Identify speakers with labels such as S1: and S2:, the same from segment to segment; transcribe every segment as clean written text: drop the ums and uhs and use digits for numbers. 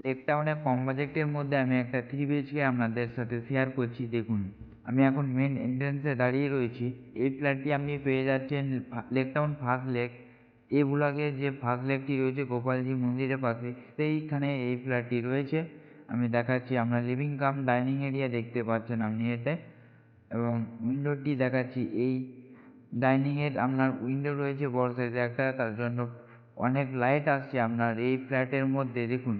S1: লেকটাউনে কম বাজেটের মধ্যে আমি একটা 3 বিএইচকে আপনাদের সাথে শেয়ার করছি। দেখুন, আমি এখন মেন এন্ট্রান্সে দাঁড়িয়ে রয়েছি। এই ফ্ল্যাটটি আপনি পেয়ে যাচ্ছেন লেকটাউন ফার্স্ট লেক। এই ব্লকে যে ফার্স্ট লেকটি রয়েছে গোপালজি মন্দিরের পাশে, সেইখানে এই ফ্ল্যাটটি রয়েছে। আমি দেখাচ্ছি, আপনার লিভিং কাম ডাইনিং এরিয়া দেখতে পাচ্ছেন আপনি এতে, এবং উইন্ডোটি দেখাচ্ছি। এই ডাইনিংয়ের আপনার উইন্ডো রয়েছে বড় সাইজের একটা, তার জন্য অনেক লাইট আসছে আপনার এই ফ্ল্যাটের মধ্যে। দেখুন,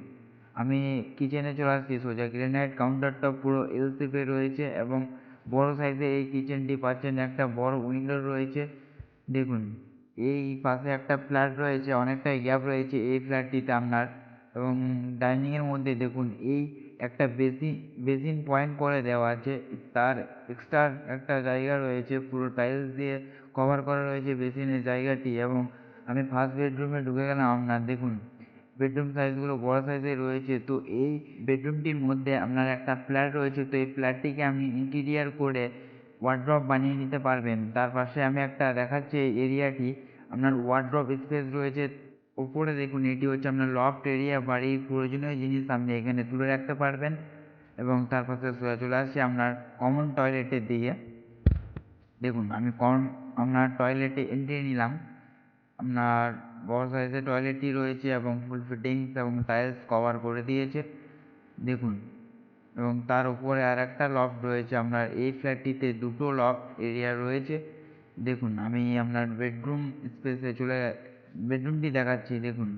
S1: আমি কিচেনে চলে আসছি সোজা। গ্রেনাইট কাউন্টারটা পুরো এল শেপে রয়েছে এবং বড় সাইজের এই কিচেনটি পাচ্ছেন, একটা বড় উইন্ডো রয়েছে। দেখুন, এই পাশে একটা ফ্ল্যাট রয়েছে, অনেকটাই গ্যাপ রয়েছে এই ফ্ল্যাটটিতে আপনার। এবং ডাইনিংয়ের মধ্যে দেখুন, এই একটা বেসিন পয়েন্ট করে দেওয়া আছে, তার এক্সট্রা একটা জায়গা রয়েছে, পুরো টাইলস দিয়ে কভার করা রয়েছে বেসিনের জায়গাটি। এবং আমি ফার্স্ট বেডরুমে ঢুকে গেলাম আপনার। দেখুন, বেডরুম সাইজগুলো বড় সাইজের রয়েছে। তো এই বেডরুমটির মধ্যে আপনার একটা ফ্ল্যাট রয়েছে, তো এই ফ্ল্যাটটিকে আপনি ইন্টিরিয়ার করে ওয়ার্ড্রপ বানিয়ে নিতে পারবেন। তার পাশে আমি একটা দেখাচ্ছি, এই এরিয়াটি আপনার ওয়ার্ড্রপ স্পেস রয়েছে। ওপরে দেখুন, এটি হচ্ছে আপনার লফট এরিয়া, বাড়ির প্রয়োজনীয় জিনিস আপনি এখানে তুলে রাখতে পারবেন। এবং তার পাশে চলে আসছি আপনার কমন টয়লেটের দিকে। দেখুন, আমি আপনার টয়লেটে এন্ট্রি নিলাম। আপনার বড় সাইজের টয়লেটটি রয়েছে এবং ফুল ফিটিংস এবং টাইলস কভার করে দিয়েছে। দেখুন, এবং তার উপরে আর একটা লফট রয়েছে। আপনার এই ফ্ল্যাটটিতে দুটো লফট এরিয়া রয়েছে। দেখুন, আমি আপনার বেডরুম স্পেসে বেডরুমটি দেখাচ্ছি। দেখুন,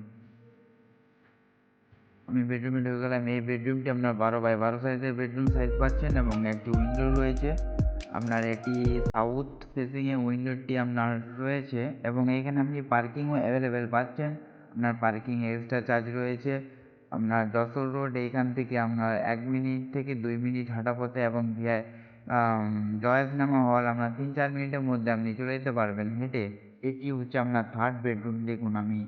S1: আমি বেডরুমে ঢুকে গেলাম। এই বেডরুমটি আপনার 12x12 সাইজের বেডরুম সাইজ পাচ্ছেন এবং একটি উইন্ডো রয়েছে। আপনার এটি সাউথ ফেসিংয়ে উইন্ডোটি আপনার রয়েছে এবং এখানে আপনি পার্কিংও অ্যাভেলেবেল পাচ্ছেন। আপনার পার্কিং এক্সট্রা চার্জ রয়েছে। আপনার যশোর রোড এইখান থেকে আপনার 1 মিনিট থেকে 2 মিনিট হাঁটা পথে, এবং জয় সিনেমা হল আপনার 3-4 মিনিটের মধ্যে আপনি চলে যেতে পারবেন হেঁটে। এটি হচ্ছে আপনার থার্ড বেডরুম। দেখুন, আমি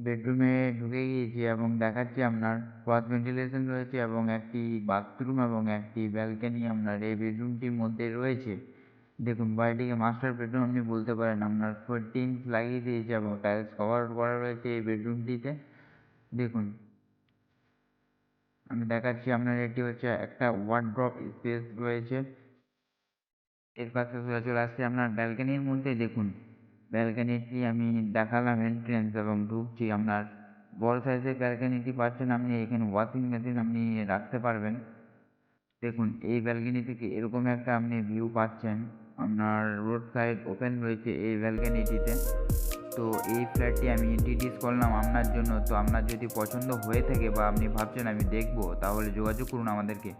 S1: বেডরুমে ঢুকে গিয়েছি এবং দেখাচ্ছি আপনার ক্রস ভেন্টিলেশন রয়েছে এবং একটি বাথরুম এবং একটি ব্যালকনি আপনার এই বেডরুমটির মধ্যে রয়েছে। দেখুন, বাড়িটিকে মাস্টার বেডরুম আপনি বলতে পারেন। আপনার ফোল্ডিংস লাগিয়ে দিয়েছে এবং টাইলস কভার করা রয়েছে এই বেডরুমটিতে। দেখুন, আমি দেখাচ্ছি আপনার, এটি হচ্ছে একটা ওয়ার্ড্রপ স্পেস রয়েছে। এর পাশে চলে আসছে আপনার ব্যালকনির মধ্যে। দেখুন, ব্যালকনিটি আমি দেখালাম এন্ট্রেন্স, এবং ঢুকছি। আপনার বড় সাইজের ব্যালকনিটি পাচ্ছেন আপনি, এখানে ওয়াশিং মেশিন আপনি রাখতে পারবেন। দেখুন, এই ব্যালকনি থেকে এরকম একটা আপনি ভিউ পাচ্ছেন। আপনার রোড সাইড ওপেন রয়েছে এই ব্যালকনিটিতে। তো এই ফ্ল্যাটটি আমি ইন্ট্রোডিউস করলাম আপনার জন্য। তো আপনার যদি পছন্দ হয়ে থাকে বা আপনি ভাবছেন আমি দেখবো, তাহলে যোগাযোগ করুন আমাদেরকে।